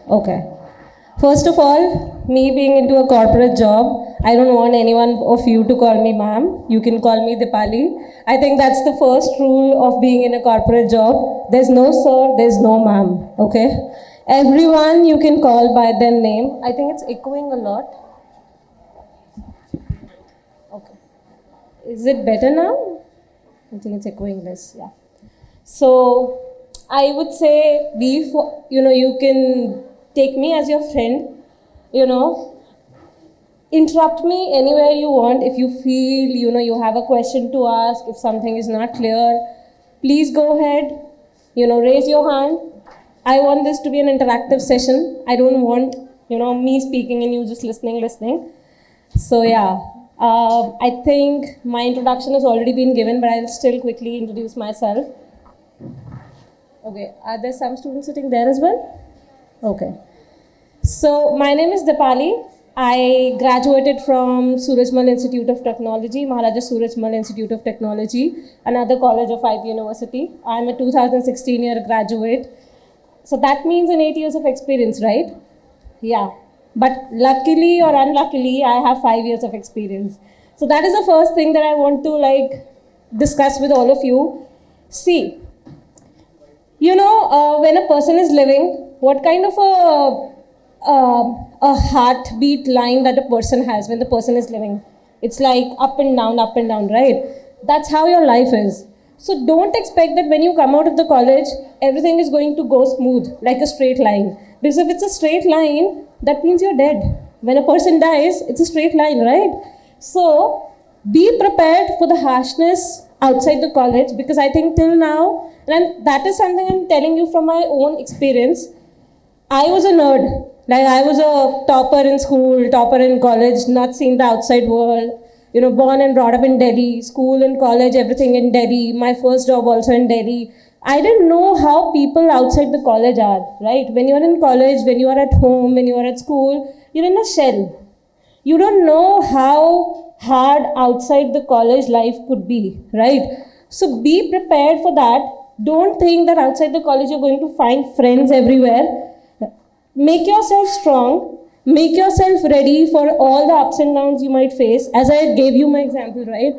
Okay. First of all, me being into a corporate job, I don't want anyone of you to call me ma'am. You can call me Deepali. I think that's the first rule of being in a corporate job. There's no sir, there's no ma'am. Okay? Everyone you can call by their name. I think it's echoing a lot. Okay. Is it better now? I think it's echoing less. Yeah. So I would say you can take me as your friend, interrupt me anywhere you want. If you feel, you have a question to ask, if something is not clear, please go ahead, raise your hand. I want this to be an interactive session. I don't want, me speaking and you just listening. So yeah, I think my introduction has already been given, but I'll still quickly introduce myself. Okay, are there some students sitting there as well? Okay. So my name is Deepali. I graduated from Surajmal Institute of Technology, Maharaja Surajmal Institute of Technology, another college of IP University. I'm a 2016 year graduate. So that means an 8 years of experience, right? Yeah. But luckily or unluckily, I have 5 years of experience. So that is the first thing that I want to discuss with all of you. See, when a person is living, what kind of a heartbeat line that a person has when the person is living? It's like up and down, right? That's how your life is. So don't expect that when you come out of the college, everything is going to go smooth, like a straight line. Because if it's a straight line, that means you're dead. When a person dies, it's a straight line, right? So be prepared for the harshness outside the college, because I think till now, and that is something I'm telling you from my own experience, I was a nerd. I was a topper in school, topper in college, not seeing the outside world. Born and brought up in Delhi, school and college, everything in Delhi. My first job also in Delhi. I didn't know how people outside the college are, right? When you're in college, when you are at home, when you are at school, you're in a shell. You don't know how hard outside the college life could be, right? So be prepared for that. Don't think that outside the college you're going to find friends everywhere. Make yourself strong. Make yourself ready for all the ups and downs you might face. As I gave you my example, right?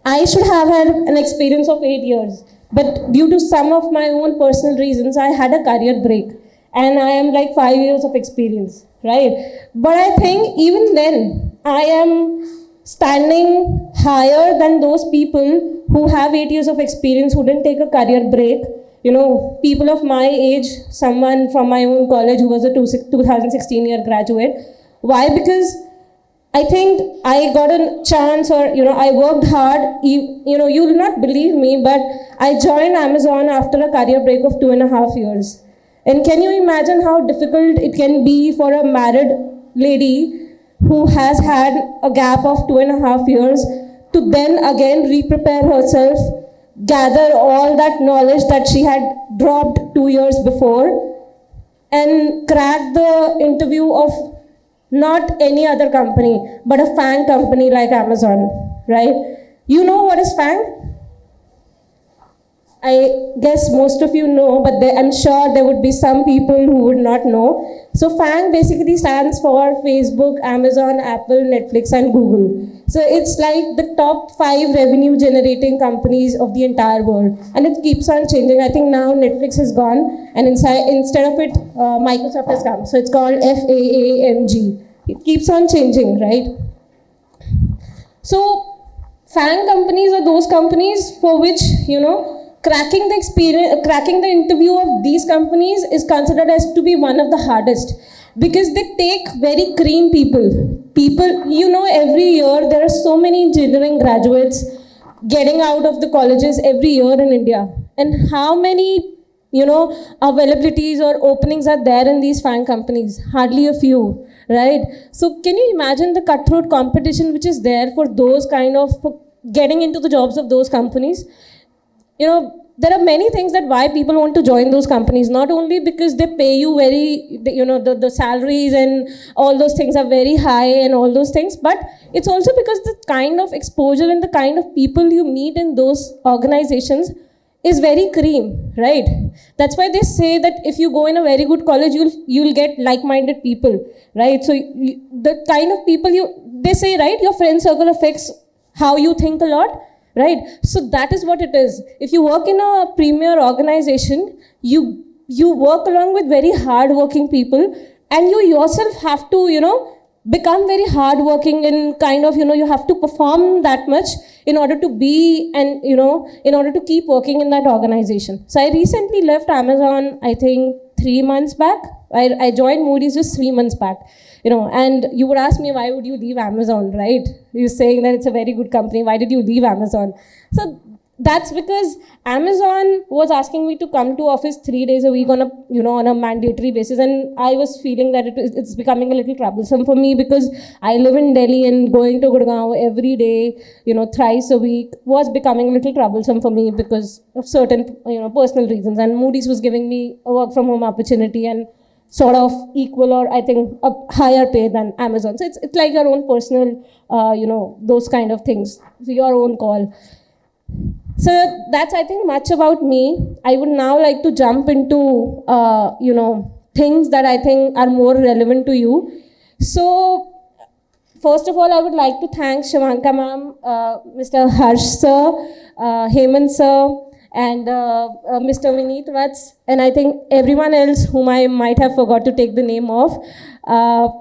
I should have had an experience of 8 years. But due to some of my own personal reasons, I had a career break. And I am 5 years of experience, right? But I think even then, I am standing higher than those people who have 8 years of experience, who didn't take a career break. People of my age, someone from my own college who was a 2016 year graduate. Why? Because I think I got a chance, or, I worked hard. You'll not believe me, but I joined Amazon after a career break of 2.5 years. And can you imagine how difficult it can be for a married lady who has had a gap of 2.5 years to then again re-prepare herself, gather all that knowledge that she had dropped 2 years before, and crack the interview of not any other company, but a FANG company like Amazon, right? You know what is FANG? I guess most of you know, but I'm sure there would be some people who would not know. So FANG basically stands for Facebook, Amazon, Apple, Netflix, and Google. So it's like the top 5 revenue generating companies of the entire world. And it keeps on changing. I think now Netflix is gone, and instead of it, Microsoft has come. So it's called FAAMG. It keeps on changing, right? So FANG companies are those companies for which, cracking the interview of these companies is considered as to be one of the hardest, because they take very cream people. Every year there are so many engineering graduates getting out of the colleges every year in India. And how many, availabilities or openings are there in these FANG companies? Hardly a few, right? So can you imagine the cutthroat competition which is there for those for getting into the jobs of those companies? There are many things that why people want to join those companies, not only because they pay you the salaries and all those things are very high and all those things, but it's also because the kind of exposure and the kind of people you meet in those organizations is very cream, right? That's why they say that if you go in a very good college, you'll get like-minded people, right? So the kind of people they say, right, your friend circle affects how you think a lot, right? So that is what it is. If you work in a premier organization, you work along with very hard-working people, and you yourself have to, become very hardworking and kind of, you have to perform that much in order to be and, in order to keep working in that organization. So I recently left Amazon, I think 3 months back. I joined Moody's just 3 months back, and you would ask me, why would you leave Amazon, right? You're saying that it's a very good company. Why did you leave Amazon? So that's because Amazon was asking me to come to office 3 days a week on a mandatory basis, and I was feeling that it's becoming a little troublesome for me because I live in Delhi, and going to Gurgaon every day, thrice a week was becoming a little troublesome for me because of certain, personal reasons. And Moody's was giving me a work from home opportunity and sort of equal or I think a higher pay than Amazon. So it's like your own personal, those kind of things. So your own call. So that's, I think, much about me. I would now like to jump into, things that I think are more relevant to you. So, first of all, I would like to thank Shivanka ma'am, Mr. Harsh sir, Hemant sir, and Mr. Vineet Vats, and I think everyone else whom I might have forgot to take the name of,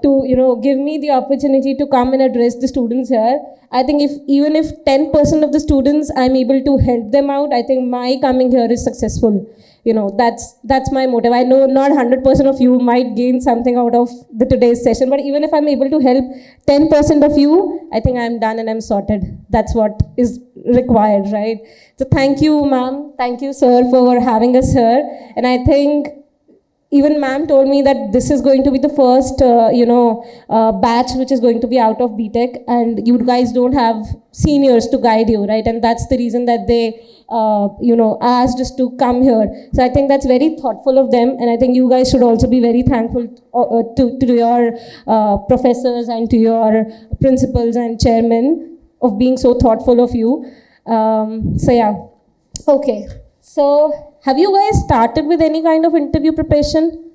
to give me the opportunity to come and address the students here. I think even if 10% of the students I'm able to help them out, I think my coming here is successful. That's my motive. I know not 100% of you might gain something out of the today's session, but even if I'm able to help 10% of you, I think I'm done and I'm sorted. That's what is required, right? So thank you, ma'am. Thank you, sir, for having us here. And I think even ma'am told me that this is going to be the first, batch which is going to be out of BTech, and you guys don't have seniors to guide you, right? And that's the reason that they, asked us to come here. So I think that's very thoughtful of them, and I think you guys should also be very thankful to your professors and to your principals and chairmen of being so thoughtful of you. So yeah, okay. So have you guys started with any kind of interview preparation?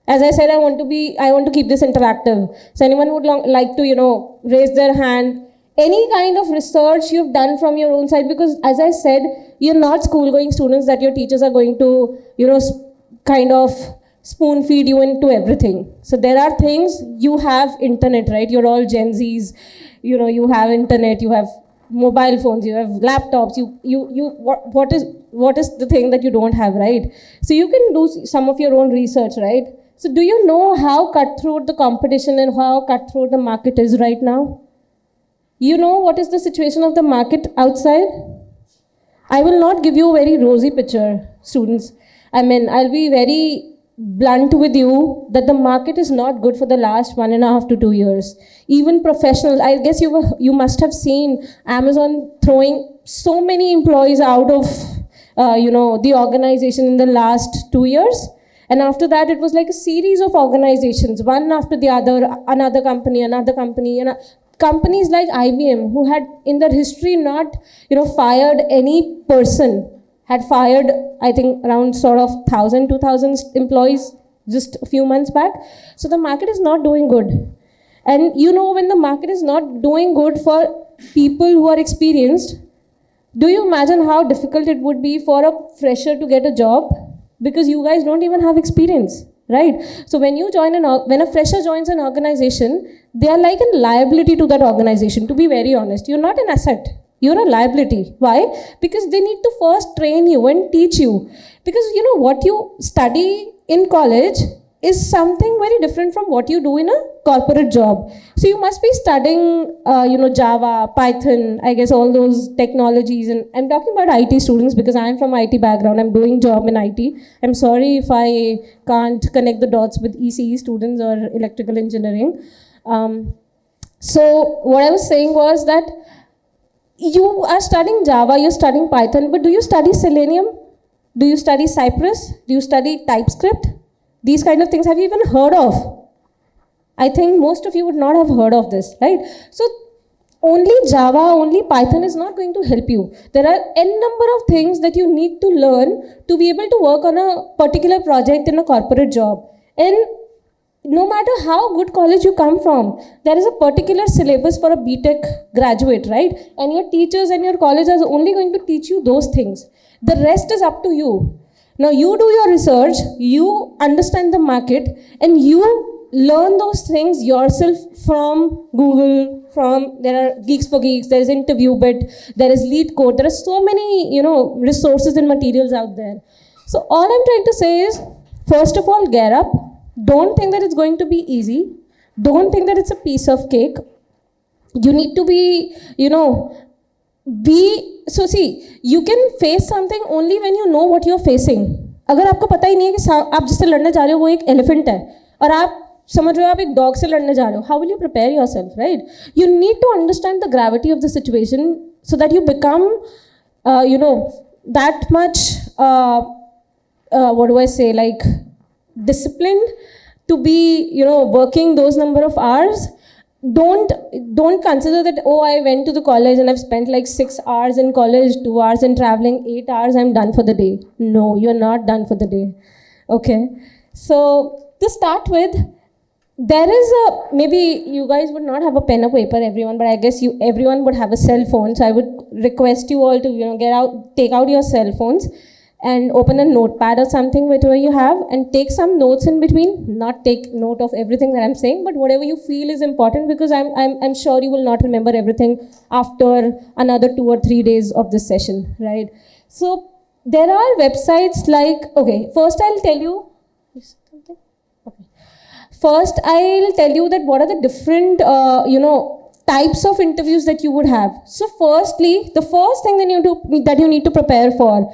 As I said, I want to keep this interactive. So anyone would like to, raise their hand. Any kind of research you've done from your own side, because as I said, you're not school-going students that your teachers are going to, kind of spoon feed you into everything. So there are things, you have internet, right? You're all Gen Zs, you have internet, you have mobile phones, you have laptops, what is the thing that you don't have, right? So you can do some of your own research, right? So do you know how cutthroat the competition and how cutthroat the market is right now? You know what is the situation of the market outside? I will not give you a very rosy picture, students. I'll be very blunt with you that the market is not good for the last 1.5 to 2 years. Even professionals, I guess you must have seen Amazon throwing so many employees out of the organization in the last 2 years. And after that, it was like a series of organizations, one after the other, another company, companies like IBM, who had in their history not, fired any person, had fired, I think, around sort of 1,000, 2,000 employees just a few months back. So the market is not doing good. And when the market is not doing good for people who are experienced, do you imagine how difficult it would be for a fresher to get a job? Because you guys don't even have experience, right? So when when a fresher joins an organization, they are like a liability to that organization, to be very honest. You're not an asset. You're a liability. Why? Because they need to first train you and teach you. Because what you study in college is something very different from what you do in a corporate job. So you must be studying, Java, Python, I guess all those technologies. And I'm talking about IT students because I'm from IT background. I'm doing job in IT. I'm sorry if I can't connect the dots with ECE students or electrical engineering. So what I was saying was that you are studying Java, you're studying Python, but do you study Selenium? Do you study Cypress? Do you study TypeScript? These kind of things, have you even heard of? I think most of you would not have heard of this, right? So only Java, only Python is not going to help you. There are n number of things that you need to learn to be able to work on a particular project in a corporate job. And no matter how good college you come from, there is a particular syllabus for a BTech graduate, right? And your teachers and your college are only going to teach you those things. The rest is up to you. Now you do your research, you understand the market, and you learn those things yourself from Google, there are Geeks for Geeks, there is InterviewBit, there is LeetCode, there are so many, resources and materials out there. So all I'm trying to say is, first of all, get up. Don't think that it's going to be easy. Don't think that it's a piece of cake. You need to be, so see, you can face something only when you know what you're facing. अगर आपको पता ही नहीं है कि आप जिससे लड़ने जा रहे हो वो एक एलिफेंट है और आप समझ रहे हो आप एक डॉग से लड़ने जा रहे हो, how will you prepare yourself, right? You need to understand the gravity of the situation so that you become, that much, what do I say, like disciplined to be, working those number of hours. Don't consider that, oh, I went to the college and I've spent like 6 hours in college, 2 hours in traveling, 8 hours, I'm done for the day. No, you're not done for the day. Okay. So to start with, there is maybe you guys would not have a pen or paper, everyone, but I guess everyone would have a cell phone. So I would request you all to, take out your cell phones and open a notepad or something, whatever you have, and take some notes in between. Not take note of everything that I'm saying, but whatever you feel is important, because I'm sure you will not remember everything after another 2 or 3 days of this session, right? So there are websites like, okay, first I'll tell you, First, I'll tell you that what are the different, types of interviews that you would have. So firstly, the first thing that you need to prepare for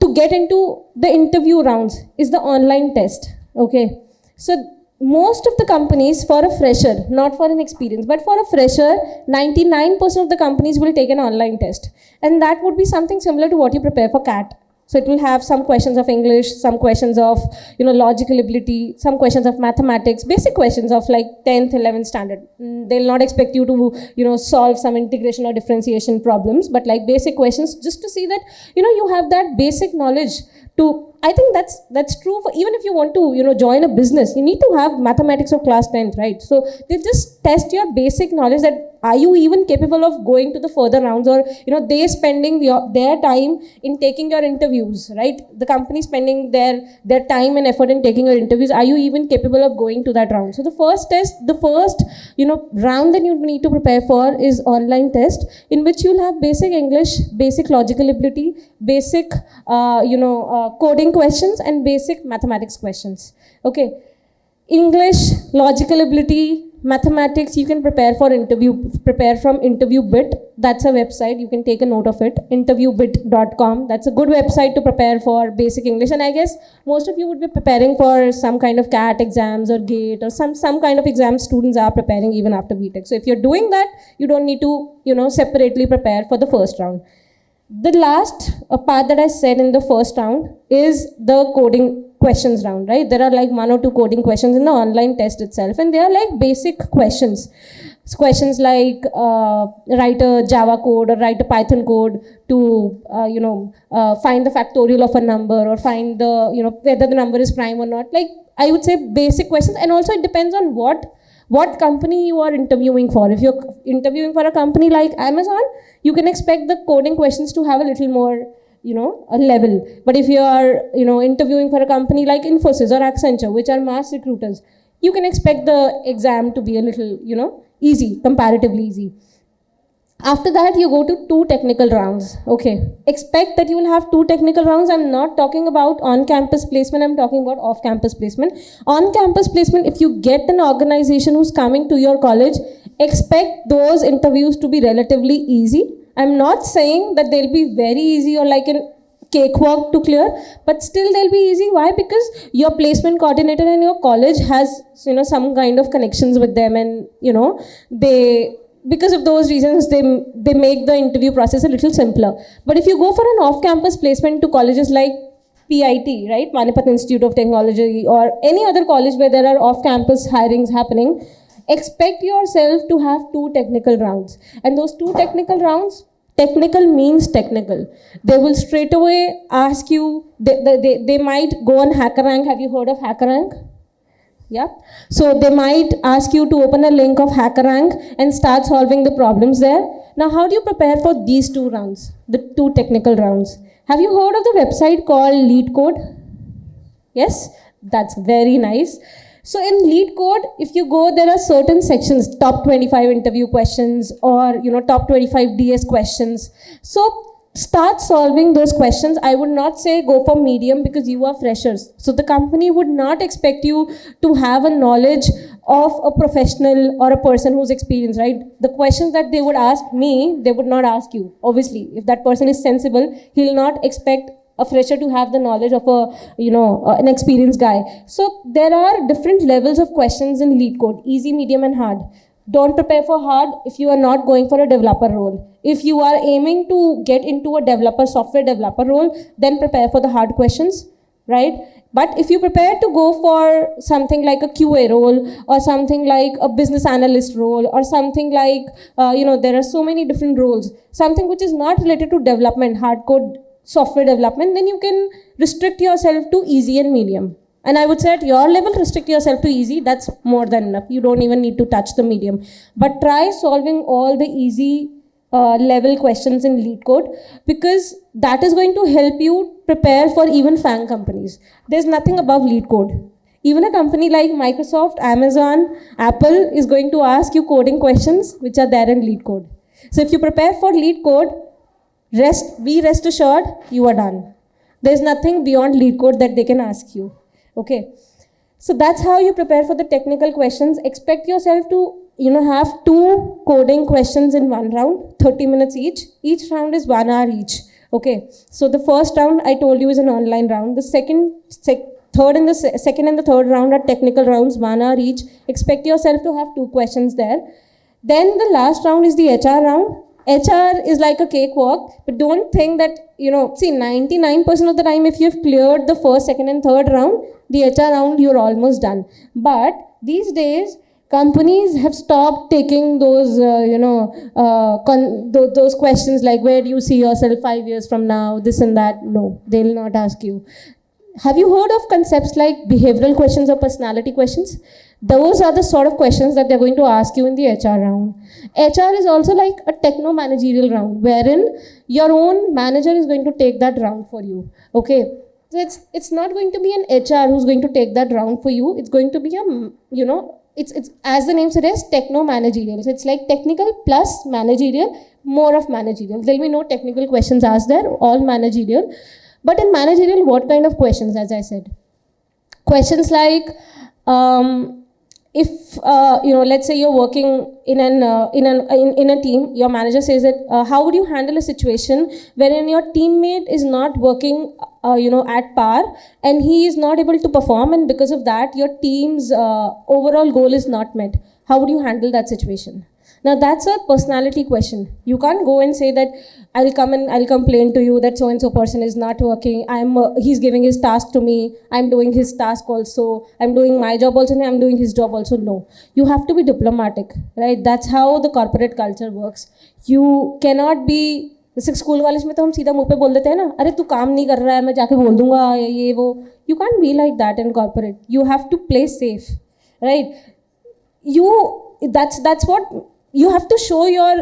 to get into the interview rounds is the online test, okay? So most of the companies, for a fresher, not for an experience, but for a fresher, 99% of the companies will take an online test. And that would be something similar to what you prepare for CAT. So it will have some questions of English, some questions of, logical ability, some questions of mathematics, basic questions of like 10th, 11th standard. They'll not expect you to, solve some integration or differentiation problems, but like basic questions just to see that, you have that basic knowledge to, I think that's true for even if you want to, join a business, you need to have mathematics of class 10th, right? So they just test your basic knowledge that are you even capable of going to the further rounds, or, they spending their time in taking your interviews, right? The company spending their time and effort in taking your interviews. Are you even capable of going to that round? So the first round that you need to prepare for is online test, in which you'll have basic English, basic logical ability, basic, coding questions, and basic mathematics questions. Okay. English, logical ability, mathematics, you can prepare from InterviewBit. That's a website, you can take a note of it, interviewbit.com. That's a good website to prepare for basic English. And I guess most of you would be preparing for some kind of CAT exams or GATE or some kind of exams students are preparing even after BTech. So if you're doing that, you don't need to, separately prepare for the first round. The last part that I said in the first round is the coding questions round, right? There are like 1 or 2 coding questions in the online test itself, and they are like basic questions. It's questions like write a Java code or write a Python code to, find the factorial of a number, or find the, whether the number is prime or not. Like, I would say basic questions, and also it depends on what company you are interviewing for. If you're interviewing for a company like Amazon, you can expect the coding questions to have a little more, a level. But if you are, interviewing for a company like Infosys or Accenture, which are mass recruiters, you can expect the exam to be a little, easy, comparatively easy. After that, you go to 2 technical rounds. Okay, expect that you will have 2 technical rounds. I'm not talking about on-campus placement, I'm talking about off-campus placement. On-campus placement, if you get an organization who's coming to your college, expect those interviews to be relatively easy. I'm not saying that they'll be very easy or like a cakewalk to clear, but still they'll be easy. Why? Because your placement coordinator in your college has, some kind of connections with them, and, because of those reasons, they make the interview process a little simpler. But if you go for an off-campus placement to colleges like PIT, right, Manipat Institute of Technology, or any other college where there are off-campus hirings happening, expect yourself to have 2 technical rounds. And those 2 technical rounds, technical means technical. They will straight away ask you, they might go on HackerRank. Have you heard of HackerRank? Yeah. So they might ask you to open a link of HackerRank and start solving the problems there. Now, how do you prepare for these 2 rounds, the 2 technical rounds? Have you heard of the website called LeetCode? Yes, that's very nice. So in LeetCode, if you go, there are certain sections, top 25 interview questions, or top 25 DS questions. So start solving those questions. I would not say go for medium because you are freshers. So the company would not expect you to have a knowledge of a professional or a person who's experienced, right? The questions that they would ask me, they would not ask you. Obviously, if that person is sensible, he'll not expect a fresher to have the knowledge of an experienced guy. So there are different levels of questions in LeetCode, easy, medium, and hard. Don't prepare for hard if you are not going for a developer role. If you are aiming to get into a software developer role, then prepare for the hard questions, right? But if you prepare to go for something like a QA role, or something like a business analyst role, or something like, there are so many different roles, something which is not related to development, hardcore software development, then you can restrict yourself to easy and medium. And I would say at your level, restrict yourself to easy. That's more than enough. You don't even need to touch the medium. But try solving all the easy level questions in LeetCode, because that is going to help you prepare for even FANG companies. There's nothing above LeetCode. Even a company like Microsoft, Amazon, Apple is going to ask you coding questions which are there in LeetCode. So if you prepare for LeetCode, be rest assured, you are done. There's nothing beyond LeetCode that they can ask you. Okay, so that's how you prepare for the technical questions. Expect yourself to, have 2 coding questions in 1 round, 30 minutes each. Each round is 1 hour each. Okay, so the first round I told you is an online round. The second and the third round are technical rounds, 1 hour each. Expect yourself to have 2 questions there. Then the last round is the HR round. HR is like a cakewalk, but don't think that, 99% of the time if you've cleared the first, second, and third round, the HR round, you're almost done. But these days, companies have stopped taking those, those questions like, where do you see yourself 5 years from now, this and that. No, they'll not ask you. Have you heard of concepts like behavioral questions or personality questions? Those are the sort of questions that they're going to ask you in the HR round. HR is also like a techno-managerial round, wherein your own manager is going to take that round for you. Okay, so it's not going to be an HR who's going to take that round for you. It's going to be it's as the name suggests, techno-managerial. So it's like technical plus managerial, more of managerial. There'll be no technical questions asked there, all managerial. But in managerial, what kind of questions? As I said, questions like, if let's say you're working in a team, your manager says that how would you handle a situation wherein your teammate is not working at par and he is not able to perform, and because of that your team's overall goal is not met? How would you handle that situation? Now that's a personality question. You can't go and say that I'll come and I'll complain to you that so and so person is not working. He's giving his task to me. I'm doing his task also. I'm doing my job also and I'm doing his job also. No, you have to be diplomatic, right? That's how the corporate culture works. You cannot be जैसे school college में तो हम सीधा मुंह पे बोल देते हैं ना, अरे तू काम नहीं कर रहा है मैं जाके बोल दूंगा ये वो. You can't be like that in corporate. You have to play safe, right? That's what you have to show your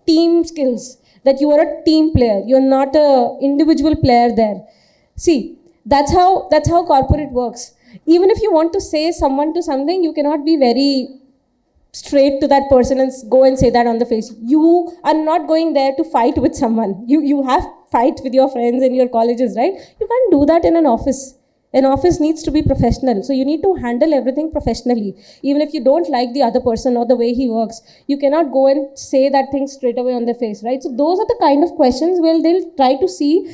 team skills, that you are a team player. You're not a individual player there. See, that's how corporate works. Even if you want to say someone to something, you cannot be very straight to that person and go and say that on the face. You are not going there to fight with someone. You have fight with your friends in your colleges, right? You can't do that in an office. An office needs to be professional. So you need to handle everything professionally. Even if you don't like the other person or the way he works, you cannot go and say that thing straight away on their face, right? So those are the kind of questions where they'll try to see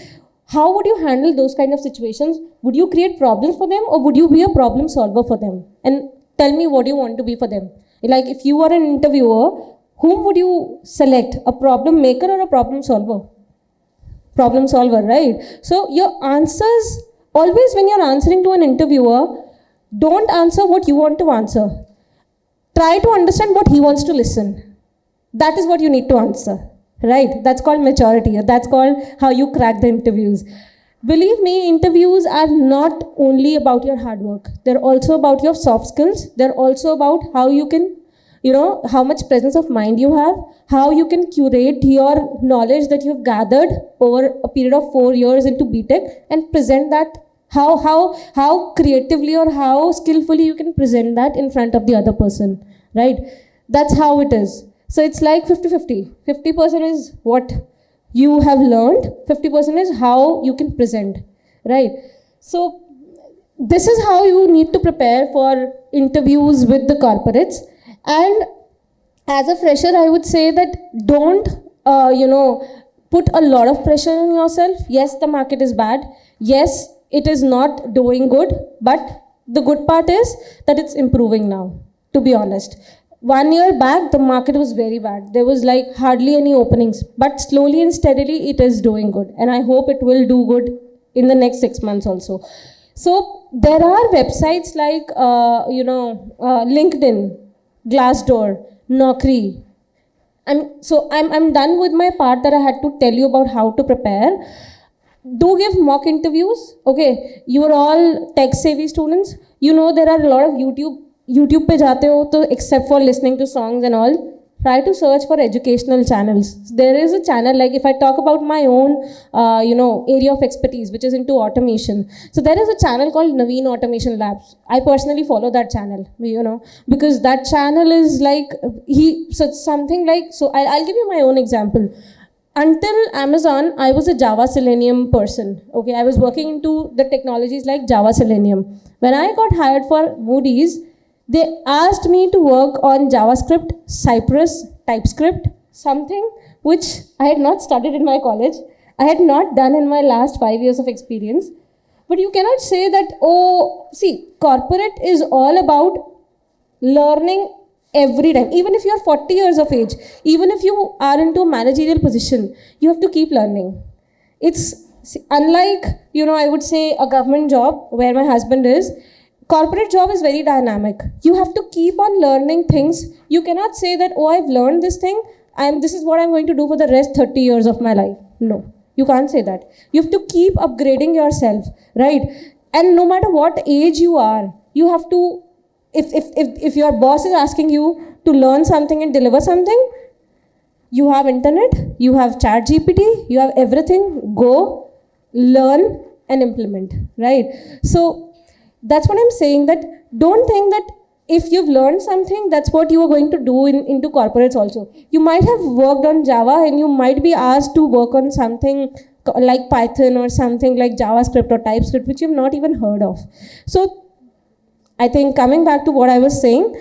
how would you handle those kind of situations. Would you create problems for them or would you be a problem solver for them? And tell me what you want to be for them. Like if you are an interviewer, whom would you select? A problem maker or a problem solver? Problem solver, right? So your answers, always when you're answering to an interviewer, don't answer what you want to answer. try to understand what he wants to listen. That is what you need to answer, right? That's called maturity. That's called how you crack the interviews. Believe me, interviews are not only about your hard work. They're also about your soft skills. They're also about how you can, how much presence of mind you have, how you can curate your knowledge that you've gathered over a period of 4 years into BTech and present that, how creatively or how skillfully you can present that in front of the other person, right? That's how it is. So it's like 50-50. 50% is what you have learned, 50% is how you can present, right? So this is how you need to prepare for interviews with the corporates. And as a fresher, I would say that don't, put a lot of pressure on yourself. Yes, the market is bad. Yes, it is not doing good. But the good part is that it's improving now, to be honest. 1 year back, the market was very bad. There was like hardly any openings. But slowly and steadily, it is doing good. And I hope it will do good in the next 6 months also. So there are websites like, LinkedIn, Glassdoor, Naukri. I'm done with my part that I had to tell you about how to prepare. Do give mock interviews. Okay, you are all tech-savvy students. There are a lot of YouTube pe jaate ho, to except for listening to songs and all, try to search for educational channels. There is a channel, like if I talk about my own, area of expertise, which is into automation. So there is a channel called Naveen Automation Labs. I personally follow that channel, because that channel is like, I'll give you my own example. Until Amazon, I was a Java Selenium person. Okay, I was working into the technologies like Java Selenium. When I got hired for Moody's, they asked me to work on JavaScript, Cypress, TypeScript, something which I had not studied in my college. I had not done in my last 5 years of experience. But you cannot say that, corporate is all about learning every time. Even if you're 40 years of age, even if you are into a managerial position, you have to keep learning. It's unlike, I would say a government job where my husband is. Corporate job is very dynamic. You have to keep on learning things. You cannot say that, I've learned this thing, this is what I'm going to do for the rest 30 years of my life. No, you can't say that. You have to keep upgrading yourself, right? And no matter what age you are, you have to, if your boss is asking you to learn something and deliver something, you have internet, you have ChatGPT, you have everything. Go, learn and implement, right? So that's what I'm saying, that don't think that if you've learned something, that's what you are going to do into corporates also. You might have worked on Java and you might be asked to work on something like Python or something like JavaScript or TypeScript, which you've not even heard of. So I think coming back to what I was saying,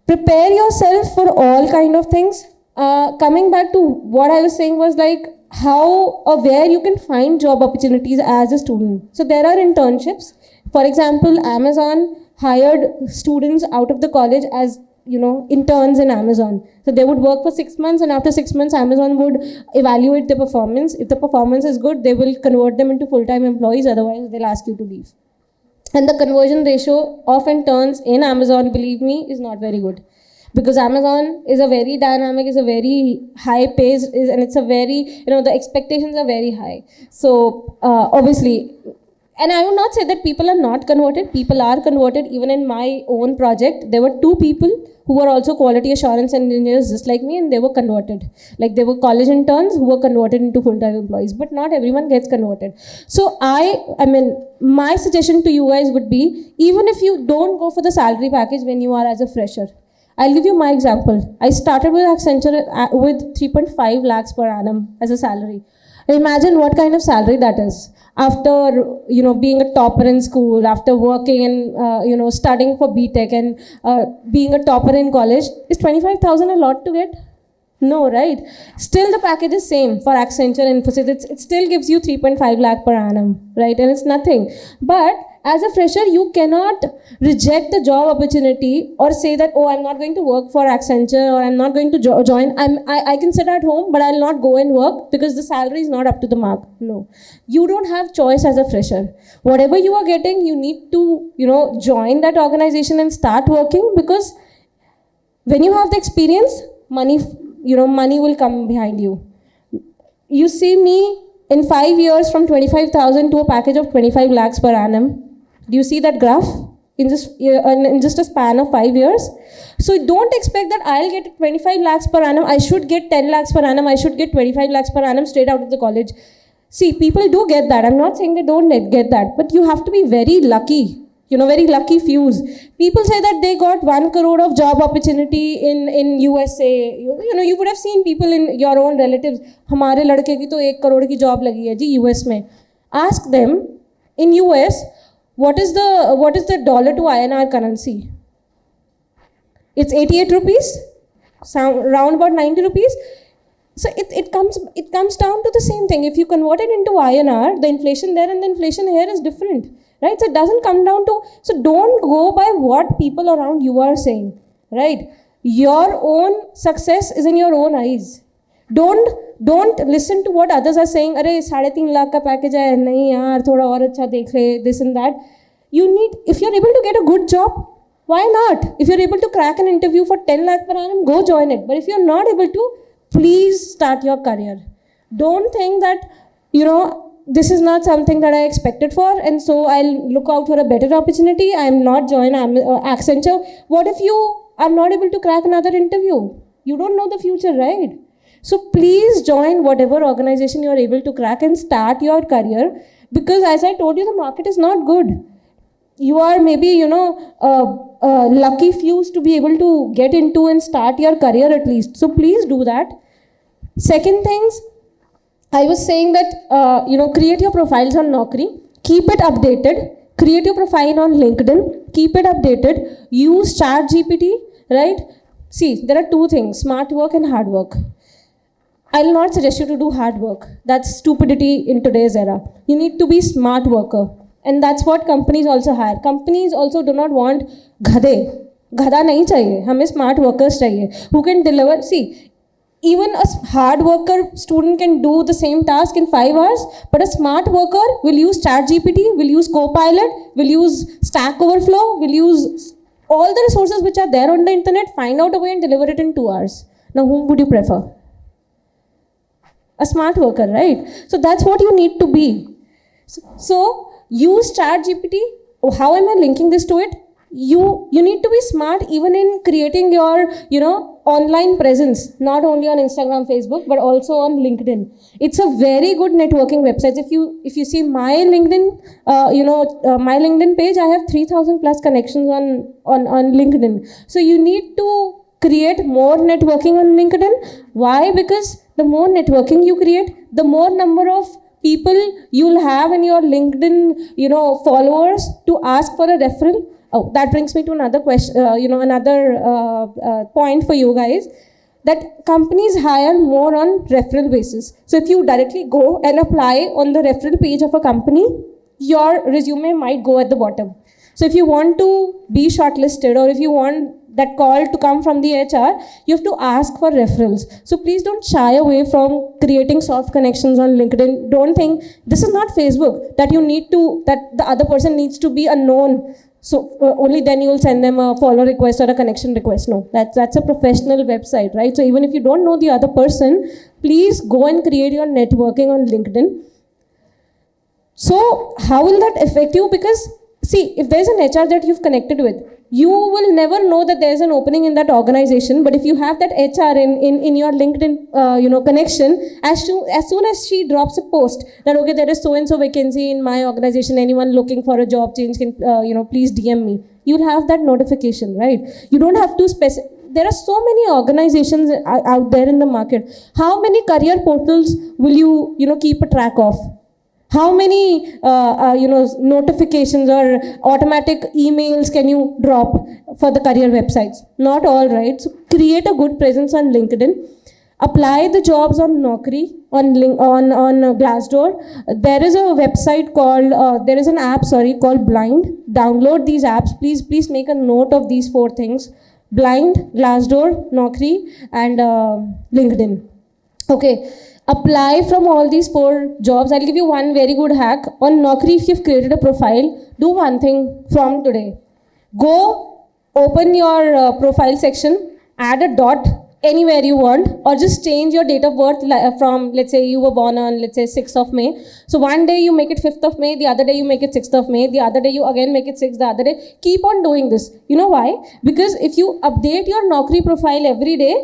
prepare yourself for all kind of things. Coming back to what I was saying was like how or where you can find job opportunities as a student. So there are internships. For example, Amazon hired students out of the college as, interns in Amazon. So they would work for 6 months, and after 6 months, Amazon would evaluate the performance. If the performance is good, they will convert them into full-time employees. Otherwise, they'll ask you to leave. And the conversion ratio of interns in Amazon, believe me, is not very good. Because Amazon is a very dynamic, is a very high pace, and it's a very, the expectations are very high. So obviously, and I would not say that people are not converted. People are converted. Even in my own project, there were 2 people who were also quality assurance engineers just like me, and they were converted. Like they were college interns who were converted into full-time employees, but not everyone gets converted. So my suggestion to you guys would be, even if you don't go for the salary package when you are as a fresher, I'll give you my example. I started with Accenture with 3.5 lakhs per annum as a salary. Imagine what kind of salary that is. After, being a topper in school, after working and, studying for BTech and being a topper in college, is 25,000 a lot to get? No, right? Still the package is same for Accenture and Infosys. It still gives you 3.5 lakh per annum, right? And it's nothing. But as a fresher, you cannot reject the job opportunity or say that, I'm not going to work for Accenture or I'm not going to join. I can sit at home, but I'll not go and work because the salary is not up to the mark. No. You don't have choice as a fresher. Whatever you are getting, you need to, join that organization and start working, because When you have the experience, money will come behind you. You see me in 5 years from 25,000 to a package of 25 lakhs per annum. Do you see that graph? In just a span of 5 years. So don't expect that I'll get 25 lakhs per annum, I should get 10 lakhs per annum, I should get 25 lakhs per annum straight out of the college. See, people do get that. I'm not saying they don't get that, but you have to be very lucky. Very lucky fews. People say that they got 1 crore of job opportunity in USA. You would have seen people in your own relatives. हमारे लड़के की तो 1 crore की job लगी है जी US में. Ask them in US, what is the dollar to INR currency? It's 88 rupees, round about 90 rupees. So it comes down to the same thing. If you convert it into INR, the inflation there and the inflation here is different, right? So it doesn't come down to, so don't go by what people around you are saying, right? Your own success is in your own eyes. Don't listen to what others are saying. अरे 3.5 lakh का package है, नहीं यार थोड़ा और अच्छा देख ले, this and that. If you're able to get a good job, why not? If you're able to crack an interview for 10 lakh per annum, go join it. But if you're not able to, please start your career. Don't think that, this is not something that I expected for, and so I'll look out for a better opportunity. I'm not join Accenture. What if you are not able to crack another interview? You don't know the future, right? So please join whatever organization you are able to crack and start your career, because as I told you, the market is not good. You are maybe, lucky few to be able to get into and start your career at least. So please do that. Second things, I was saying that, create your profiles on Naukri, keep it updated, create your profile on LinkedIn, keep it updated, use ChatGPT, right? See, there are two things, smart work and hard work. I'll not suggest you to do hard work. That's stupidity in today's era. You need to be smart worker. And that's what companies also hire. Companies also do not want ghade. Ghada nahi chahiye. Hame smart workers chahiye. Who can deliver. See, even a hard worker student can do the same task in 5 hours, but a smart worker will use ChatGPT, will use Copilot, will use Stack Overflow, will use all the resources which are there on the internet, find out a way and deliver it in 2 hours. Now, whom would you prefer? A smart worker, right? So that's what you need to be. So use ChatGPT. How am I linking this to it? You need to be smart even in creating your, online presence, not only on Instagram, Facebook, but also on LinkedIn. It's a very good networking website. If you see my LinkedIn, my LinkedIn page, I have 3,000 plus connections on LinkedIn. So you need to create more networking on LinkedIn. Why? Because the more networking you create, the more number of people you'll have in your LinkedIn, followers to ask for a referral. Oh, that brings me to another question, another point for you guys, that companies hire more on referral basis. So if you directly go and apply on the referral page of a company, your resume might go at the bottom. So if you want to be shortlisted, or if you want that call to come from the HR, you have to ask for referrals. So please don't shy away from creating soft connections on LinkedIn. Don't think, this is not Facebook, that the other person needs to be unknown. So only then you will send them a follow request or a connection request. No, that's a professional website, right? So even if you don't know the other person, please go and create your networking on LinkedIn. So how will that affect you? Because see, if there's an HR that you've connected with, you will never know that there's an opening in that organization. But if you have that HR in your LinkedIn, connection, as soon as she drops a post that, okay, there is so-and-so vacancy in my organization, anyone looking for a job change can, please DM me. You'll have that notification, right? You don't have to there are so many organizations out there in the market. How many career portals will you, keep a track of? How many, notifications or automatic emails can you drop for the career websites? Not all, right? So create a good presence on LinkedIn. Apply the jobs on Naukri, on Glassdoor. There is a website called, there is an app, called Blind. Download these apps. Please make a note of these 4 things. Blind, Glassdoor, Naukri, and LinkedIn. Okay. Apply from all these 4 jobs. I'll give you one very good hack. On Naukri, if you've created a profile, do one thing from today. Go open your profile section add a dot anywhere you want, or just change your date of birth from, let's say you were born on, let's say 6th of May. So one day you make it 5th of May, the other day you make it 6th of May, the other day you again make it 6th, the other day. Keep on doing this. You know why? Because if you update your Naukri profile every day,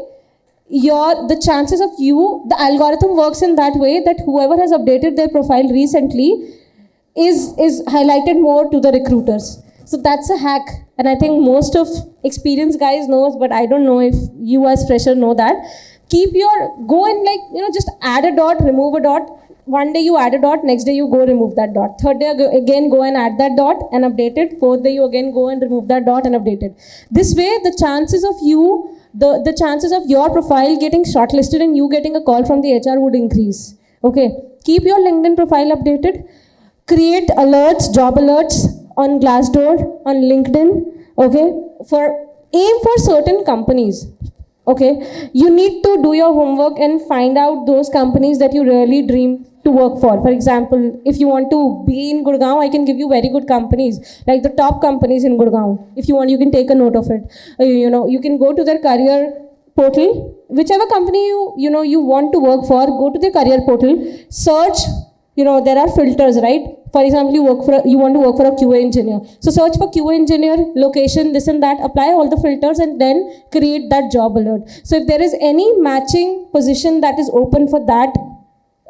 the chances of the algorithm works in that way that whoever has updated their profile recently is highlighted more to the recruiters. So that's a hack, and I think most of experienced guys knows, but I don't know if you as fresher know that. Go and just add a dot, remove a dot. One day you add a dot, next day you go remove that dot. Third day again go and add that dot and update it. Fourth day you again go and remove that dot and update it. This way the chances of the chances of your profile getting shortlisted and you getting a call from the HR would increase. Okay, keep your LinkedIn profile updated. Create alerts, job alerts on Glassdoor, on LinkedIn. Okay, aim for certain companies. Okay, you need to do your homework and find out those companies that you really dream to work for. For example, if you want to be in Gurgaon, I can give you very good companies, like the top companies in Gurgaon. If you want, you can take a note of it. You can go to their career portal, whichever company you want to work for, go to the career portal, search. There are filters, right? For example, you want to work for a QA engineer. So search for QA engineer, location, this and that, apply all the filters and then create that job alert. So if there is any matching position that is open for that,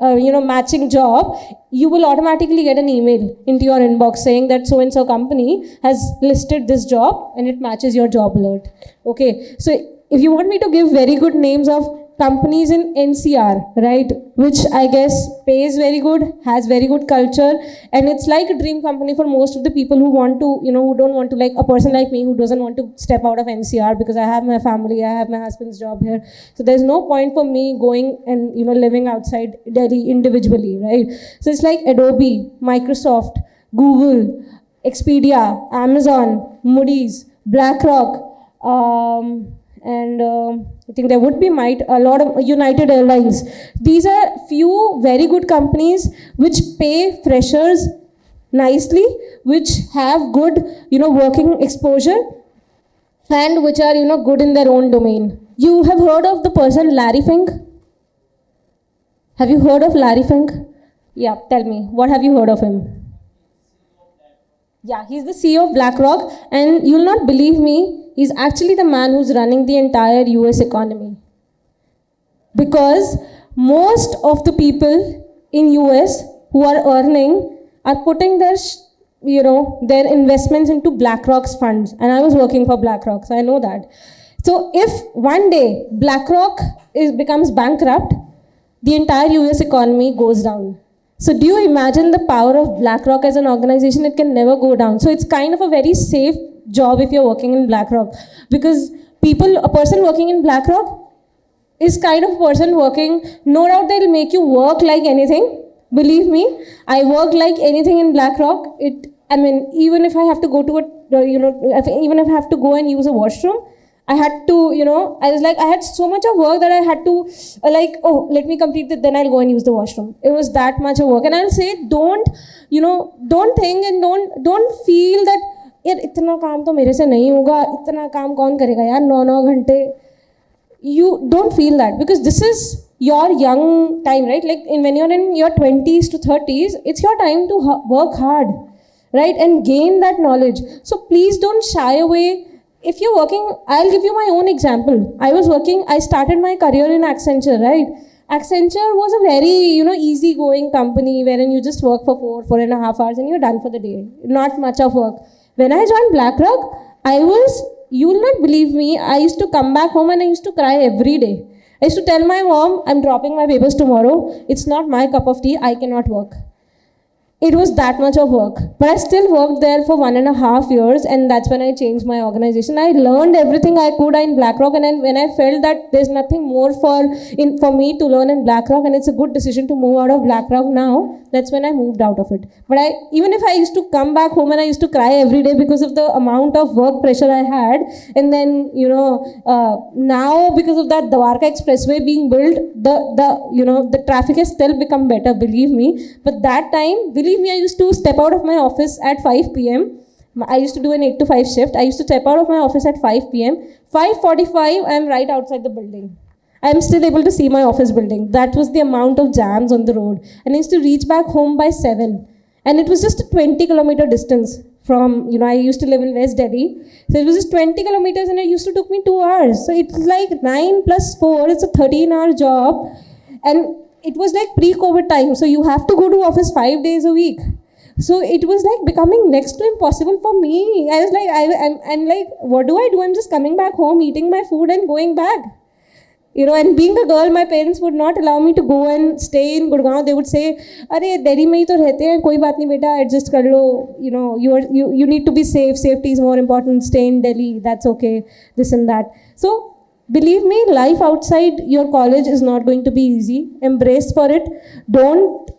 matching job, you will automatically get an email into your inbox saying that so-and-so company has listed this job and it matches your job alert. Okay, so if you want me to give very good names of companies in NCR, right, which I guess pays very good, has very good culture, and it's like a dream company for most of the people who want to, who don't want to, like a person like me who doesn't want to step out of NCR because I have my family, I have my husband's job here. So there's no point for me going and, living outside Delhi individually, right? So it's like Adobe, Microsoft, Google, Expedia, Amazon, Moody's, BlackRock, and I think there would be a lot of United Airlines. These are few very good companies which pay freshers nicely, which have good, working exposure, and which are, good in their own domain. You have heard of the person Larry Fink? Have you heard of Larry Fink? Yeah, tell me, what have you heard of him? Yeah, he's the CEO of BlackRock, and you'll not believe me, he's actually the man who's running the entire US economy. Because most of the people in US who are earning are putting their investments into BlackRock's funds. And I was working for BlackRock, so I know that. So if one day BlackRock becomes bankrupt, the entire US economy goes down. So do you imagine the power of BlackRock as an organization? It can never go down. So it's kind of a very safe job if you're working in BlackRock, because a person working in BlackRock is kind of a person working, no doubt they'll make you work like anything. Believe me, I work like anything in BlackRock. Even if I have to go to even if I have to go and use a washroom, I had to, I had so much of work that I had to, let me complete it, then I'll go and use the washroom. It was that much of work. And I'll say, don't think and don't feel that, यार इतना काम तो मेरे से नहीं होगा, इतना काम कौन करेगा यार 9 घंटे. You don't feel that, because this is your young time, right? Like when you're in your 20s to 30s, it's your time to work hard, right? And gain that knowledge. So please don't shy away. If you're working, I'll give you my own example. I started my career in Accenture, right? Accenture was a very, easy-going company wherein you just work for 4.5 hours and you're done for the day. Not much of work. When I joined BlackRock, you will not believe me, I used to come back home and I used to cry every day. I used to tell my mom, I'm dropping my papers tomorrow. It's not my cup of tea. I cannot work. It was that much of work. But I still worked there for 1.5 years, and that's when I changed my organization. I learned everything I could in BlackRock, and then when I felt that there's nothing more for me to learn in BlackRock, and it's a good decision to move out of BlackRock now, that's when I moved out of it. But even if I used to come back home and I used to cry every day because of the amount of work pressure I had, and then, now because of that Dwarka Expressway being built, the traffic has still become better, believe me. But that time, believe me, I used to step out of my office at 5 p.m. I used to do an 8 to 5 shift. I used to step out of my office at 5 p.m. 5:45, I'm right outside the building. I'm still able to see my office building. That was the amount of jams on the road. And I used to reach back home by 7. And it was just a 20-kilometer distance from, I used to live in West Delhi. So it was just 20 kilometers and it used to took me 2 hours. So it's like 9 plus 4, it's a 13-hour job. And it was like pre-COVID time. So you have to go to office 5 days a week. So it was like becoming next to impossible for me. I was like, I'm like, what do I do? I'm just coming back home, eating my food and going back. And being a girl, my parents would not allow me to go and stay in Gurgaon. They would say, "Arey, Delhi mein hi to rehte hain, koi baat nahi beta, adjust kar lo. You need to be safe. Safety is more important. Stay in Delhi. That's okay. This and that." So believe me, life outside your college is not going to be easy. Embrace for it. Don't.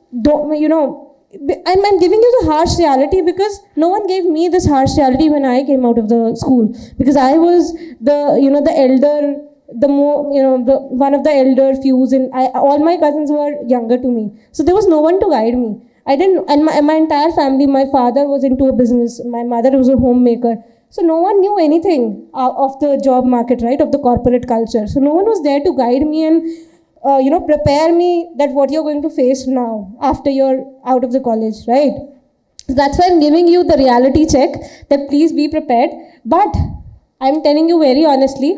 I'm giving you the harsh reality because no one gave me this harsh reality when I came out of the school, because I was the elder. One of the elder few, and all my cousins were younger to me. So there was no one to guide me. I didn't, and my entire family, my father was into a business, my mother was a homemaker. So no one knew anything of the job market, right, of the corporate culture. So no one was there to guide me and, prepare me that what you're going to face now after you're out of the college, right? So that's why I'm giving you the reality check that please be prepared. But I'm telling you very honestly,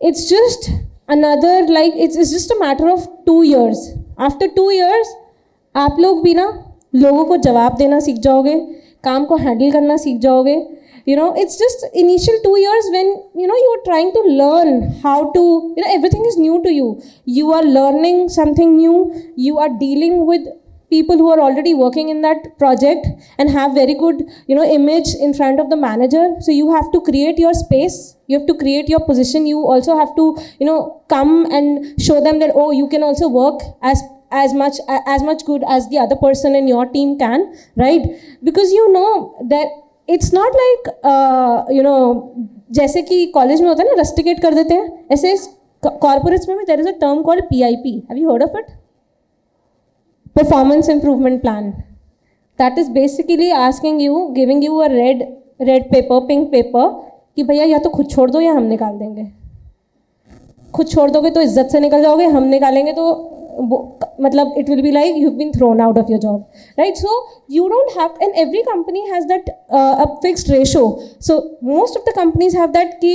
it's just another, it's just a matter of 2 years. After 2 years, आप लोग भी ना लोगों को जवाब देना सीख जाओगे, काम को हैंडल करना सीख जाओगे. It's just initial 2 years when, you're trying to learn how to, everything is new to you. You are learning something new. You are dealing with people who are already working in that project and have very good, image in front of the manager. So you have to create your space. You have to create your position. You also have to, come and show them that, oh, you can also work as much good as the other person in your team can, right? Because that it's not like, जैसे कि college में होता है ना rusticate कर देते हैं, ऐसे कॉर्पोरेट्स में भी there is a term called PIP. Have you heard of it? Performance Improvement Plan. That is basically asking you, giving you a red paper, pink paper, कि भैया या तो खुद छोड़ दो या हम निकाल देंगे. खुद छोड़ दोगे तो इज्जत से निकल जाओगे, हम निकालेंगे तो मतलब it will be like you've been thrown out of your job, right? So you don't have, and every company has that a fixed ratio. So most of the companies have that कि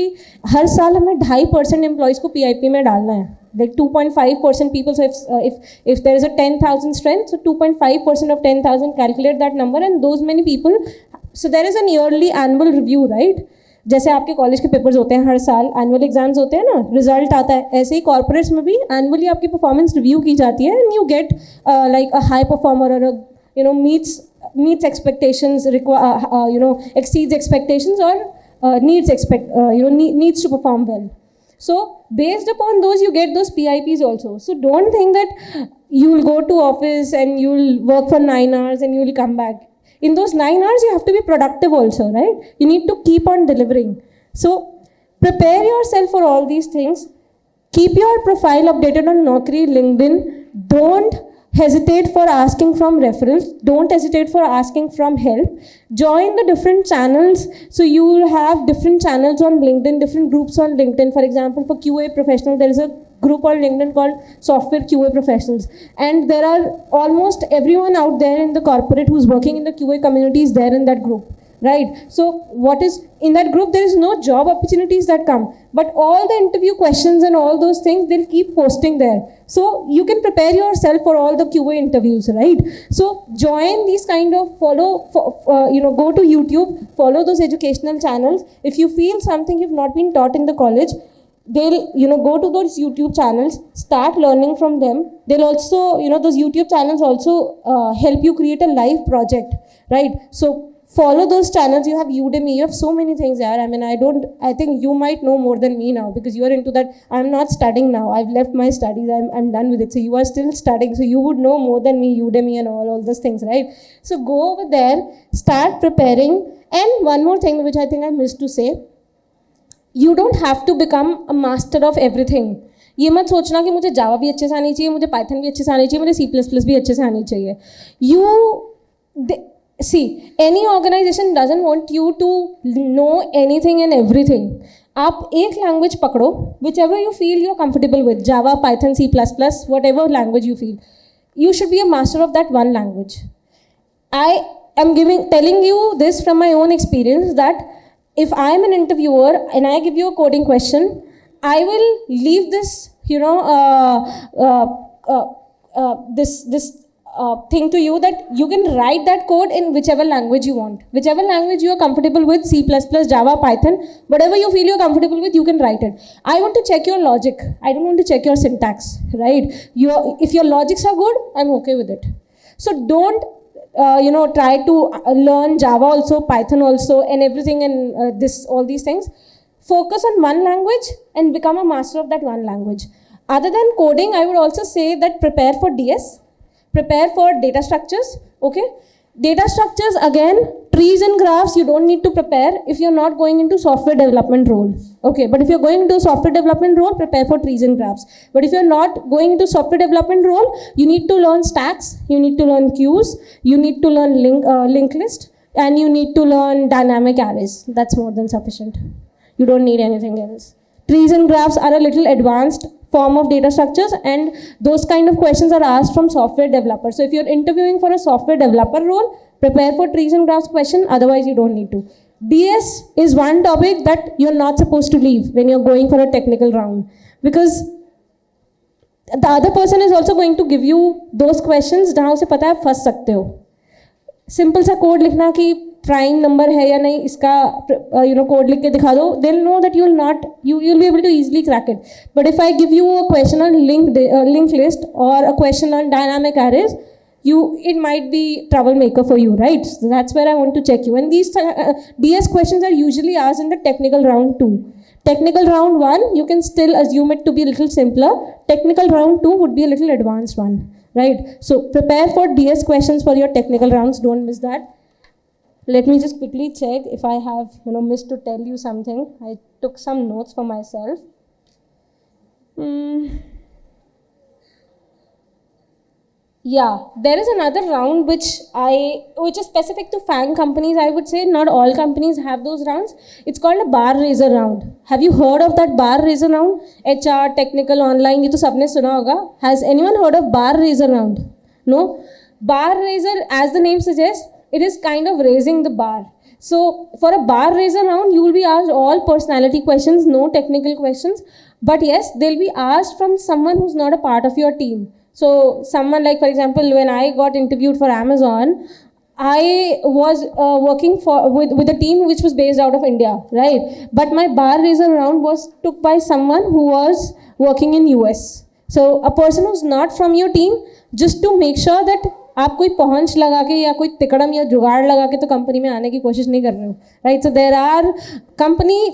हर साल हमें 2.5% employees को PIP में डालना है. Like 2.5% people. So if there is a 10,000 strength, so 2.5% of 10,000, calculate that number, and those many people. So there is an yearly annual review, right? जैसे आपके college के पेपर्स होते हैं हर साल, एनुअल एग्जाम्स होते हैं ना, रिजल्ट आता है, ऐसे ही कॉर्पोरेट्स में भी एनुअली आपकी परफॉर्मेंस रिव्यू की जाती है and you get like a high performer और meets expectations, exceeds expectations or needs to perform well. So based upon those you get those PIPs also. So don't think that you will go to office and you will work for 9 hours and you will come back. In those 9 hours, you have to be productive also, right? You need to keep on delivering. So prepare yourself for all these things. Keep your profile updated on Naukri, LinkedIn. Don't hesitate for asking from referrals. Don't hesitate for asking from help. Join the different channels. So you will have different channels on LinkedIn, different groups on LinkedIn. For example, for QA professionals, there is a group on LinkedIn called Software QA Professionals. And there are almost everyone out there in the corporate who's working in the QA community is there in that group, right? So what is in that group, there is no job opportunities that come, but all the interview questions and all those things, they'll keep posting there. So you can prepare yourself for all the QA interviews, right? So join these kind of go to YouTube, follow those educational channels. If you feel something you've not been taught in the college, they'll go to those YouTube channels, start learning from them. They'll also, those YouTube channels also help you create a live project, right? So follow those channels. You have Udemy, you have so many things there. I mean, I think you might know more than me now because you are into that. I'm not studying now. I've left my studies. I'm done with it. So you are still studying. So you would know more than me, Udemy and all those things, right? So go over there, start preparing. And one more thing which I think I missed to say, you don't have to become a master of everything. ये मत सोचना कि मुझे जावा भी अच्छे से आनी चाहिए, मुझे पाइथन भी अच्छे से आनी चाहिए, मुझे C++ भी अच्छे से आनी चाहिए. See, any organization doesn't want you to know anything and everything. आप एक language पकड़ो, whichever you feel you're comfortable with, Java, Python, C++, whatever language you feel. You should be a master of that one language. I am telling you this from my own experience that if I am an interviewer and I give you a coding question, I will leave this, thing to you that you can write that code in whichever language you want. Whichever language you are comfortable with, C++, Java, Python, whatever you feel you're comfortable with, you can write it. I want to check your logic. I don't want to check your syntax, right? If your logics are good, I'm okay with it. So don't, try to learn Java also, Python also, and everything and all these things. Focus on one language and become a master of that one language. Other than coding, I would also say that prepare for DS. Prepare for data structures, okay? Data structures, again, trees and graphs, you don't need to prepare if you're not going into software development role, okay? But if you're going into software development role, prepare for trees and graphs. But if you're not going into software development role, you need to learn stacks, you need to learn queues, you need to learn linked list, and you need to learn dynamic arrays. That's more than sufficient. You don't need anything else. Trees and graphs are a little advanced form of data structures, and those kind of questions are asked from software developers. So if you're interviewing for a software developer role, prepare for trees and graphs question, otherwise you don't need to. DS is one topic that you're not supposed to leave when you're going for a technical round, because the other person is also going to give you those questions जहाँ उसे पता है फंस सकते हो. Simple सा code लिखना कि प्राइम नंबर है या नहीं, इसका कोड लिख के दिखा दो, they'll know that you'll be able to easily crack it. But if I give you a question on linked list or a question on dynamic arrays, it might be troublemaker for you, right? So that's where I want to check you. And these DS questions are usually asked in the technical round 2. Technical round 1, you can still assume it to be a little simpler. Technical round 2 would be a little advanced one, right? So prepare for DS questions for your technical rounds, don't miss that. Let me just quickly check if I have missed to tell you something. I took some notes for myself. Yeah, there is another round which is specific to FANG companies. I would say not all companies have those rounds. It's called a bar raiser round. Have you heard of that bar raiser round? HR, technical, online, ये तो सबने सुना होगा. Has anyone heard of bar raiser round? No? Bar raiser, as the name suggests, it is kind of raising the bar. So for a bar raiser round, you will be asked all personality questions, no technical questions. But yes, they'll be asked from someone who's not a part of your team. So someone like, for example, when I got interviewed for Amazon, I was working with a team which was based out of India, right? But my bar raiser round was took by someone who was working in US. So a person who's not from your team, just to make sure that आप कोई पहुंच लगा के या कोई तिकड़म या जुगाड़ लगा के तो कंपनी में आने की कोशिश नहीं कर रहे हो, right? So there are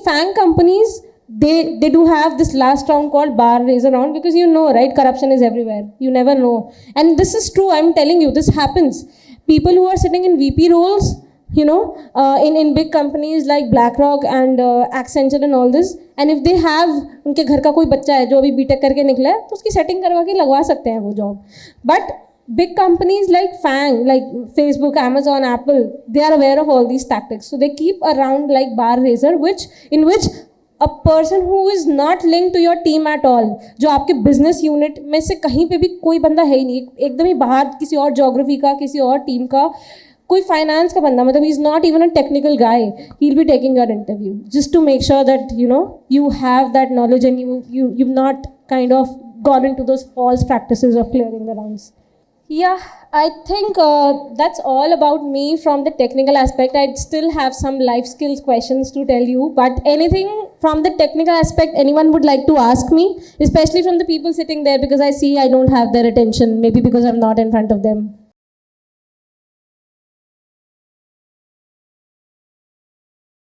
FANG companies, they do have this last round called bar raiser round, because right, corruption is everywhere. You never know. And this is true, I'm telling you, this happens. People who are sitting in VP roles, in big companies like BlackRock and Accenture and all this, and if they have उनके घर का कोई बच्चा है जो अभी BTech करके निकला है तो उसकी सेटिंग करवा के लगवा सकते हैं वो job. But big companies like FANG, like Facebook, Amazon, Apple, they are aware of all these tactics. So they keep a round like bar raiser, in which a person who is not linked to your team at all, जो आपके business unit में से कहीं पे भी कोई बंदा है ही नहीं, एकदम ही बाहर किसी और geography का, किसी और team का, कोई finance का बंदा, मतलब he's not even a technical guy, he'll be taking your interview just to make sure that you have that knowledge and you've not kind of gone into those false practices of clearing the rounds. Yeah, I think that's all about me from the technical aspect. I still have some life skills questions to tell you, but anything from the technical aspect anyone would like to ask me, especially from the people sitting there, because I see I don't have their attention, maybe because I'm not in front of them.